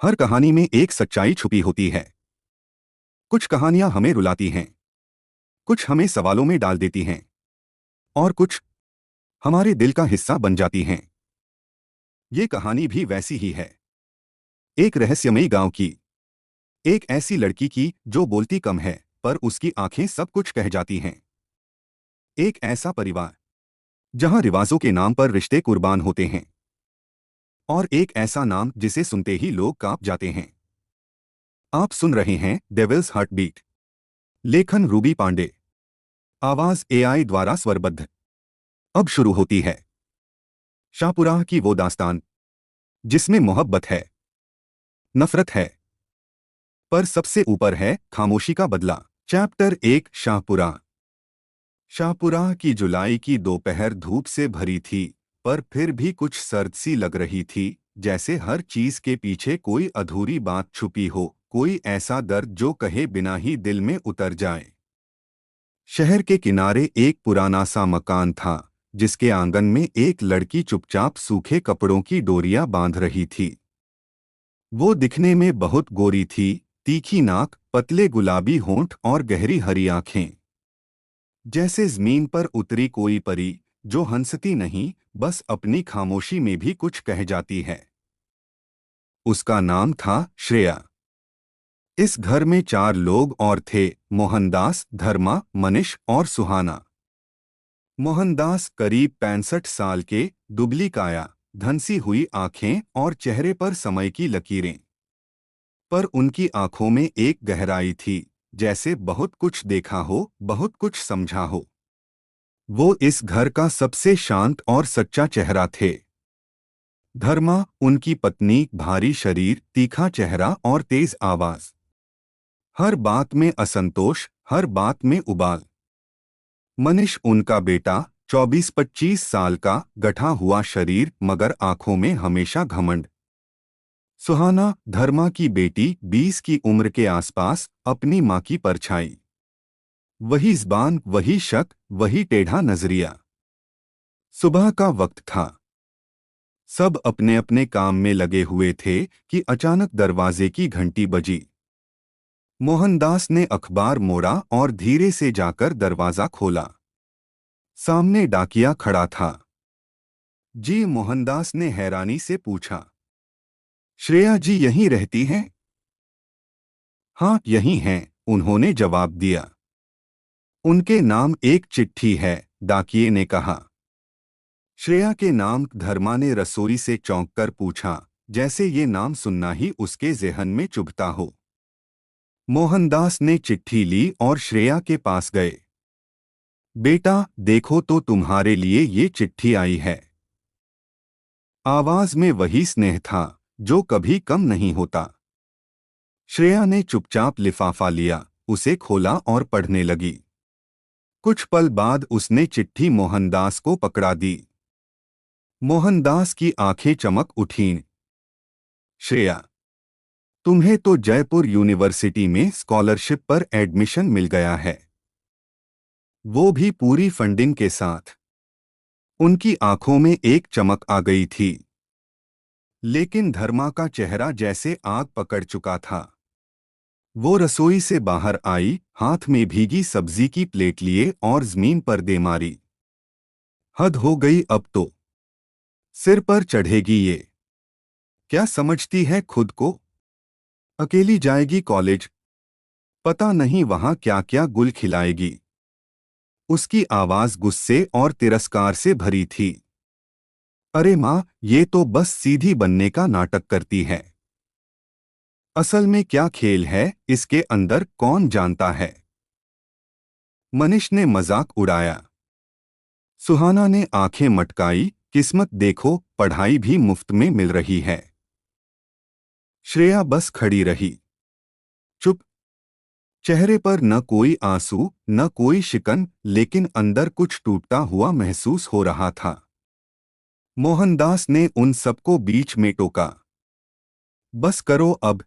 हर कहानी में एक सच्चाई छुपी होती है। कुछ कहानियां हमें रुलाती हैं, कुछ हमें सवालों में डाल देती हैं और कुछ हमारे दिल का हिस्सा बन जाती हैं। ये कहानी भी वैसी ही है। एक रहस्यमयी गांव की, एक ऐसी लड़की की जो बोलती कम है पर उसकी आंखें सब कुछ कह जाती हैं। एक ऐसा परिवार जहां रिवाजों के नाम पर रिश्ते कुर्बान होते हैं और एक ऐसा नाम जिसे सुनते ही लोग कांप जाते हैं। आप सुन रहे हैं डेविल्स हार्ट बीट। लेखन रूबी पांडे, आवाज एआई द्वारा स्वरबद्ध। अब शुरू होती है शाहपुरा की वो दास्तान जिसमें मोहब्बत है, नफरत है, पर सबसे ऊपर है खामोशी का बदला। चैप्टर 1। शाहपुरा। शाहपुरा की जुलाई की दोपहर धूप से भरी थी, पर फिर भी कुछ सर्द सी लग रही थी, जैसे हर चीज के पीछे कोई अधूरी बात छुपी हो, कोई ऐसा दर्द जो कहे बिना ही दिल में उतर जाए। शहर के किनारे एक पुराना सा मकान था, जिसके आंगन में एक लड़की चुपचाप सूखे कपड़ों की डोरियां बांध रही थी। वो दिखने में बहुत गोरी थी, तीखी नाक, पतले गुलाबी होंठ और गहरी हरी आंखें, जैसे जमीन पर उतरी कोई परी जो हंसती नहीं, बस अपनी खामोशी में भी कुछ कह जाती है। उसका नाम था श्रेया। इस घर में 4 लोग और थे: मोहनदास, धर्मा, मनीष और सुहाना। मोहनदास करीब 65 साल के, दुबली काया, धंसी हुई आंखें और चेहरे पर समय की लकीरें। पर उनकी आंखों में एक गहराई थी, जैसे बहुत कुछ देखा हो, बहुत कुछ समझा हो। वो इस घर का सबसे शांत और सच्चा चेहरा थे। धर्मा, उनकी पत्नी, भारी शरीर, तीखा चेहरा और तेज आवाज। हर बात में असंतोष, हर बात में उबाल। मनीष, उनका बेटा, 24-25 साल का, गठा हुआ शरीर मगर आंखों में हमेशा घमंड। सुहाना, धर्मा की बेटी, 20 की उम्र के आसपास, अपनी मां की परछाई। वही ज़बान, वही शक, वही टेढ़ा नजरिया। सुबह का वक्त था। सब अपने अपने काम में लगे हुए थे कि अचानक दरवाजे की घंटी बजी। मोहनदास ने अखबार मोड़ा और धीरे से जाकर दरवाजा खोला। सामने डाकिया खड़ा था। जी, मोहनदास ने हैरानी से पूछा। श्रेया जी यहीं रहती हैं? हाँ, यहीं हैं, उन्होंने जवाब दिया। उनके नाम एक चिट्ठी है, डाकिये ने कहा। श्रेया के नाम? धर्मा ने रसोई से चौंककर पूछा, जैसे ये नाम सुनना ही उसके ज़हन में चुभता हो। मोहनदास ने चिट्ठी ली और श्रेया के पास गए। बेटा, देखो तो, तुम्हारे लिए ये चिट्ठी आई है। आवाज में वही स्नेह था जो कभी कम नहीं होता। श्रेया ने चुपचाप लिफाफा लिया, उसे खोला और पढ़ने लगी। कुछ पल बाद उसने चिट्ठी मोहनदास को पकड़ा दी। मोहनदास की आंखें चमक उठीं। श्रेया, तुम्हें तो जयपुर यूनिवर्सिटी में स्कॉलरशिप पर एडमिशन मिल गया है, वो भी पूरी फंडिंग के साथ। उनकी आंखों में एक चमक आ गई थी। लेकिन धर्मा का चेहरा जैसे आग पकड़ चुका था। वो रसोई से बाहर आई, हाथ में भीगी सब्जी की प्लेट लिए और जमीन पर दे मारी। हद हो गई अब तो। सिर पर चढ़ेगी ये। क्या समझती है खुद को? अकेली जाएगी कॉलेज, पता नहीं वहां क्या क्या गुल खिलाएगी। उसकी आवाज गुस्से और तिरस्कार से भरी थी। अरे माँ, ये तो बस सीधी बनने का नाटक करती है। असल में क्या खेल है इसके अंदर कौन जानता है। मनीष ने मजाक उड़ाया। सुहाना ने आंखें मटकाई। किस्मत देखो, पढ़ाई भी मुफ्त में मिल रही है। श्रेया बस खड़ी रही, चुप। चेहरे पर न कोई आंसू, न कोई शिकन, लेकिन अंदर कुछ टूटता हुआ महसूस हो रहा था। मोहनदास ने उन सबको बीच में टोका। बस करो अब।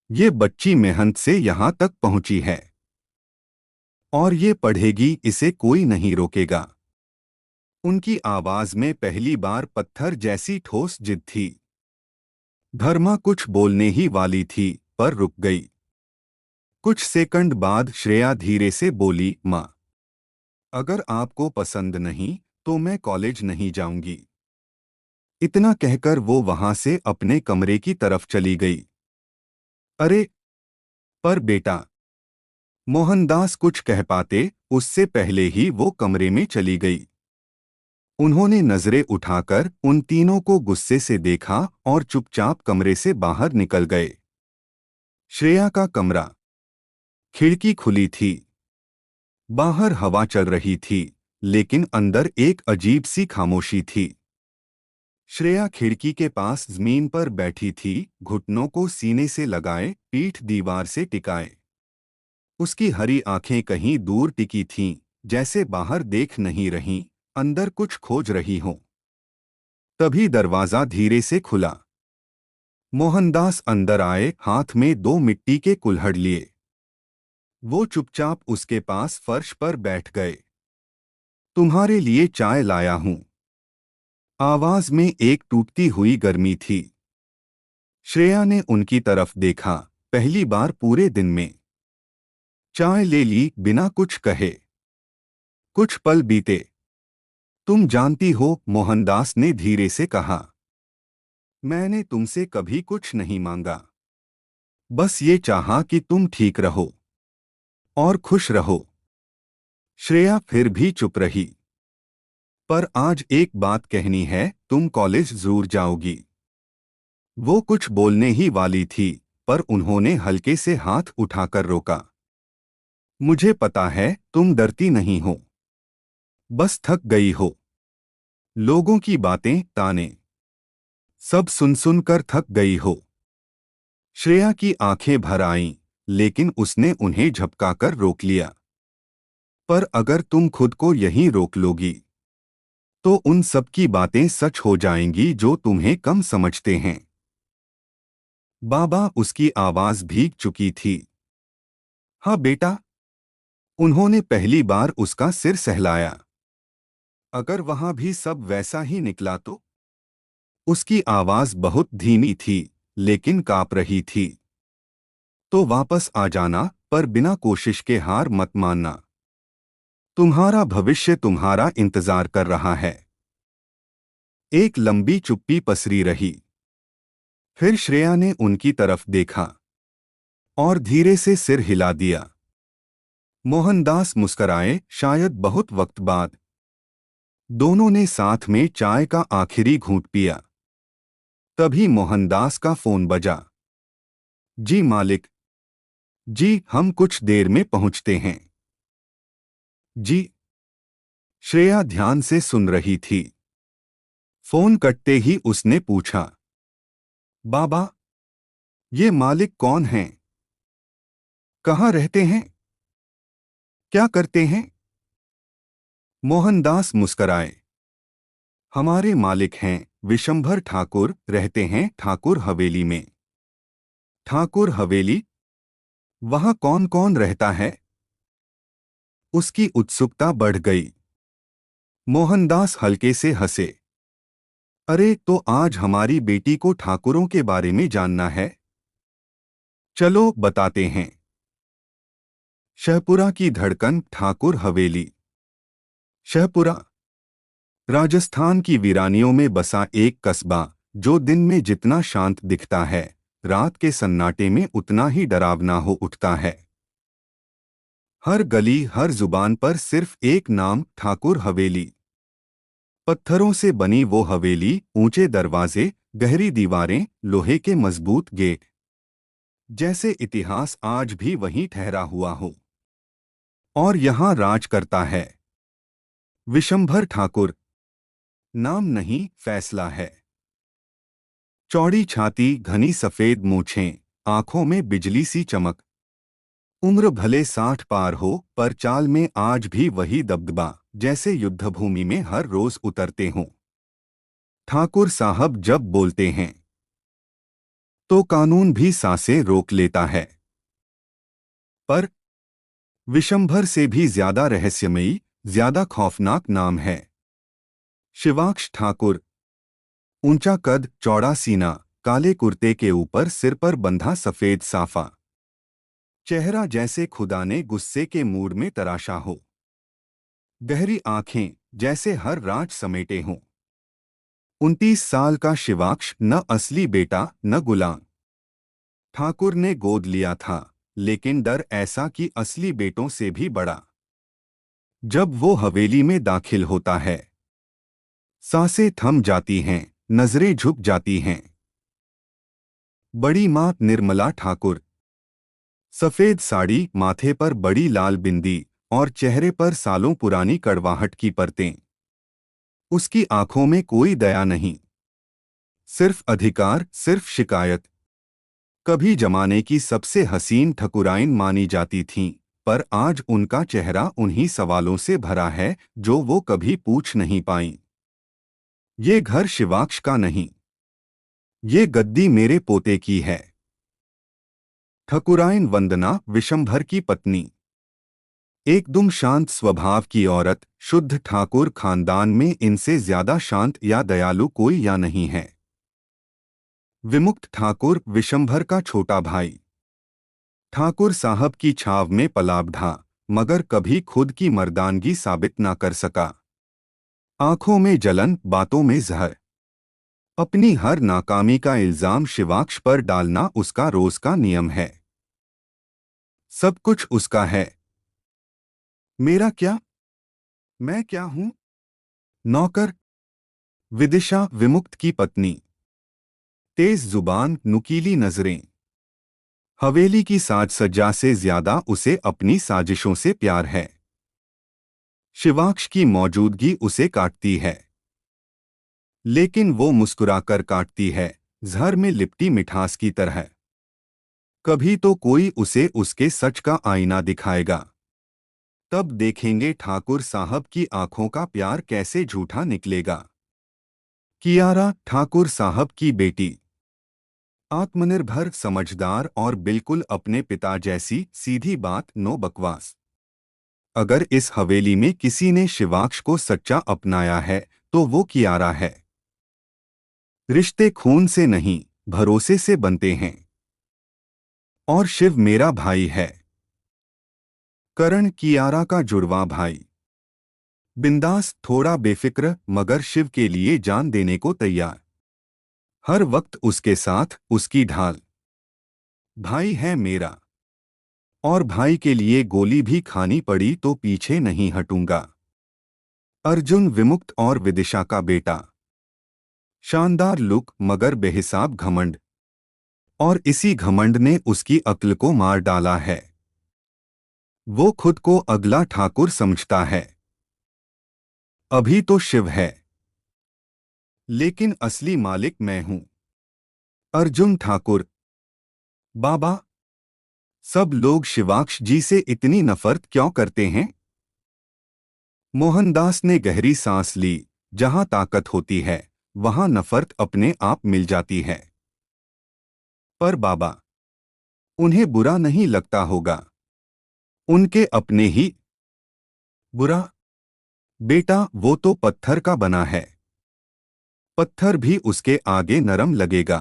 ये बच्ची मेहनत से यहां तक पहुंची है और ये पढ़ेगी, इसे कोई नहीं रोकेगा। उनकी आवाज में पहली बार पत्थर जैसी ठोस जिद थी। धर्मा कुछ बोलने ही वाली थी पर रुक गई। कुछ सेकंड बाद श्रेया धीरे से बोली, माँ, अगर आपको पसंद नहीं तो मैं कॉलेज नहीं जाऊंगी। इतना कहकर वो वहां से अपने कमरे की तरफ चली गई। अरे पर बेटा, मोहनदास कुछ कह पाते उससे पहले ही वो कमरे में चली गई। उन्होंने नजरें उठाकर उन तीनों को गुस्से से देखा और चुपचाप कमरे से बाहर निकल गए। श्रेया का कमरा, खिड़की खुली थी। बाहर हवा चल रही थी, लेकिन अंदर एक अजीब सी खामोशी थी। श्रेया खिड़की के पास जमीन पर बैठी थी, घुटनों को सीने से लगाए, पीठ दीवार से टिकाए। उसकी हरी आंखें कहीं दूर टिकी थीं, जैसे बाहर देख नहीं रहीं, अंदर कुछ खोज रही हों। तभी दरवाजा धीरे से खुला। मोहनदास अंदर आए, हाथ में 2 मिट्टी के कुल्हड़ लिए। वो चुपचाप उसके पास फर्श पर बैठ गए। तुम्हारे लिए चाय लाया हूं। आवाज में एक टूटती हुई गर्मी थी। श्रेया ने उनकी तरफ देखा, पहली बार पूरे दिन में। चाय ले ली बिना कुछ कहे। कुछ पल बीते। तुम जानती हो, मोहनदास ने धीरे से कहा, मैंने तुमसे कभी कुछ नहीं मांगा। बस ये चाहा कि तुम ठीक रहो और खुश रहो। श्रेया फिर भी चुप रही। पर आज एक बात कहनी है, तुम कॉलेज जरूर जाओगी। वो कुछ बोलने ही वाली थी, पर उन्होंने हल्के से हाथ उठाकर रोका। मुझे पता है तुम डरती नहीं हो, बस थक गई हो। लोगों की बातें, ताने, सब सुन सुन कर थक गई हो। श्रेया की आंखें भर आईं, लेकिन उसने उन्हें झपकाकर रोक लिया। पर अगर तुम खुद को यहीं रोक लोगी तो उन सब की बातें सच हो जाएंगी जो तुम्हें कम समझते हैं। बाबा, उसकी आवाज भीग चुकी थी। हाँ बेटा। उन्होंने पहली बार उसका सिर सहलाया। अगर वहां भी सब वैसा ही निकला तो? उसकी आवाज बहुत धीमी थी, लेकिन कांप रही थी। तो वापस आ जाना, पर बिना कोशिश के हार मत मानना। तुम्हारा भविष्य तुम्हारा इंतजार कर रहा है। एक लंबी चुप्पी पसरी रही। फिर श्रेया ने उनकी तरफ देखा और धीरे से सिर हिला दिया। मोहनदास मुस्कराए, शायद बहुत वक्त बाद। दोनों ने साथ में चाय का आखिरी घूंट पिया। तभी मोहनदास का फोन बजा। जी मालिक। जी, हम कुछ देर में पहुंचते हैं। जी। श्रेया ध्यान से सुन रही थी। फोन कटते ही उसने पूछा, बाबा, ये मालिक कौन हैं? कहाँ रहते हैं? क्या करते हैं? मोहनदास मुस्कराए। हमारे मालिक हैं विशंभर ठाकुर, रहते हैं ठाकुर हवेली में। ठाकुर हवेली? वहां कौन कौन रहता है? उसकी उत्सुकता बढ़ गई। मोहनदास हल्के से हंसे। अरे, तो आज हमारी बेटी को ठाकुरों के बारे में जानना है। चलो बताते हैं। शहपुरा की धड़कन, ठाकुर हवेली। शहपुरा राजस्थान की वीरानियों में बसा एक कस्बा, जो दिन में जितना शांत दिखता है, रात के सन्नाटे में उतना ही डरावना हो उठता है। हर गली, हर जुबान पर सिर्फ एक नाम, ठाकुर हवेली। पत्थरों से बनी वो हवेली, ऊंचे दरवाजे, गहरी दीवारें, लोहे के मजबूत गेट। जैसे इतिहास आज भी वहीं ठहरा हुआ हो। और यहां राज करता है विशंभर ठाकुर। नाम नहीं, फैसला है। चौड़ी छाती, घनी सफेद मूछें, आंखों में बिजली सी चमक। उम्र भले 60 पार हो, पर चाल में आज भी वही दबदबा, जैसे युद्धभूमि में हर रोज उतरते हों। ठाकुर साहब जब बोलते हैं तो कानून भी सांसें रोक लेता है। पर विशंभर से भी ज्यादा रहस्यमयी, ज्यादा खौफनाक नाम है शिवाक्ष ठाकुर। ऊंचा कद, चौड़ा सीना, काले कुर्ते के ऊपर सिर पर बंधा सफेद साफा, चेहरा जैसे खुदा ने गुस्से के मूड में तराशा हो, गहरी आंखें जैसे हर रात समेटे हों। 29 साल का शिवाक्ष न असली बेटा न गुलाम। ठाकुर ने गोद लिया था, लेकिन डर ऐसा कि असली बेटों से भी बड़ा। जब वो हवेली में दाखिल होता है, सांसें थम जाती हैं, नजरें झुक जाती हैं। बड़ी मां निर्मला ठाकुर, सफेद साड़ी, माथे पर बड़ी लाल बिंदी और चेहरे पर सालों पुरानी कड़वाहट की परतें। उसकी आंखों में कोई दया नहीं, सिर्फ अधिकार, सिर्फ शिकायत। कभी जमाने की सबसे हसीन ठकुराइन मानी जाती थीं, पर आज उनका चेहरा उन्हीं सवालों से भरा है जो वो कभी पूछ नहीं पाईं। ये घर शिवाक्ष का नहीं, ये गद्दी मेरे पोते की है। ठकुराइन वंदना विशंभर की पत्नी, एकदम शांत स्वभाव की औरत। शुद्ध ठाकुर खानदान में इनसे ज्यादा शांत या दयालु कोई या नहीं है। विमुक्त ठाकुर विशंभर का छोटा भाई, ठाकुर साहब की छाव में पला बढ़ा, मगर कभी खुद की मर्दानगी साबित ना कर सका। आंखों में जलन, बातों में जहर। अपनी हर नाकामी का इल्जाम शिवाक्ष पर डालना उसका रोज का नियम है। सब कुछ उसका है, मेरा क्या? मैं क्या हूं? नौकर। विदिशा विमुक्त की पत्नी, तेज जुबान, नुकीली नजरें। हवेली की साज सज्जा से ज्यादा उसे अपनी साजिशों से प्यार है। शिवाक्ष की मौजूदगी उसे काटती है, लेकिन वो मुस्कुराकर काटती है, जहर में लिपटी मिठास की तरह। कभी तो कोई उसे उसके सच का आईना दिखाएगा, तब देखेंगे ठाकुर साहब की आंखों का प्यार कैसे झूठा निकलेगा। कियारा ठाकुर साहब की बेटी, आत्मनिर्भर, समझदार और बिल्कुल अपने पिता जैसी। सीधी बात, नो बकवास। अगर इस हवेली में किसी ने शिवाक्ष को सच्चा अपनाया है तो वो कियारा है। रिश्ते खून से नहीं, भरोसे से बनते हैं। और शिव मेरा भाई है। करण कियारा का जुड़वा भाई, बिंदास, थोड़ा बेफिक्र, मगर शिव के लिए जान देने को तैयार। हर वक्त उसके साथ, उसकी ढाल। भाई है मेरा, और भाई के लिए गोली भी खानी पड़ी तो पीछे नहीं हटूंगा। अर्जुन विमुक्त और विदिशा का बेटा, शानदार लुक मगर बेहिसाब घमंड, और इसी घमंड ने उसकी अक्ल को मार डाला है। वो खुद को अगला ठाकुर समझता है। अभी तो शिव है, लेकिन असली मालिक मैं हूं। अर्जुन ठाकुर, बाबा, सब लोग शिवाक्ष जी से इतनी नफरत क्यों करते हैं? मोहनदास ने गहरी सांस ली। जहां ताकत होती है, वहां नफरत अपने आप मिल जाती है। पर बाबा, उन्हें बुरा नहीं लगता होगा, उनके अपने ही। बुरा? बेटा, वो तो पत्थर का बना है, पत्थर भी उसके आगे नरम लगेगा।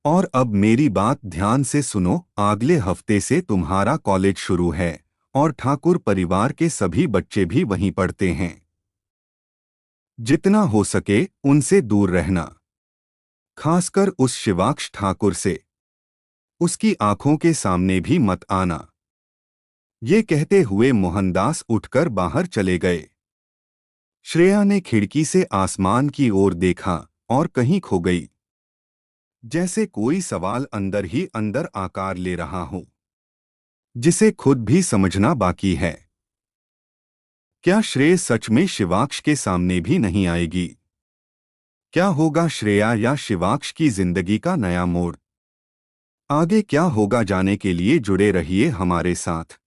और अब मेरी बात ध्यान से सुनो, अगले हफ्ते से तुम्हारा कॉलेज शुरू है, और ठाकुर परिवार के सभी बच्चे भी वहीं पढ़ते हैं। जितना हो सके उनसे दूर रहना, खासकर उस शिवाक्ष ठाकुर से। उसकी आंखों के सामने भी मत आना। ये कहते हुए मोहनदास उठकर बाहर चले गए। श्रेया ने खिड़की से आसमान की ओर देखा और कहीं खो गई, जैसे कोई सवाल अंदर ही अंदर आकार ले रहा हो, जिसे खुद भी समझना बाकी है। क्या श्रेय सच में शिवाक्ष के सामने भी नहीं आएगी? क्या होगा श्रेया या शिवाक्ष की जिंदगी का नया मोड़? आगे क्या होगा, जाने के लिए जुड़े रहिए हमारे साथ।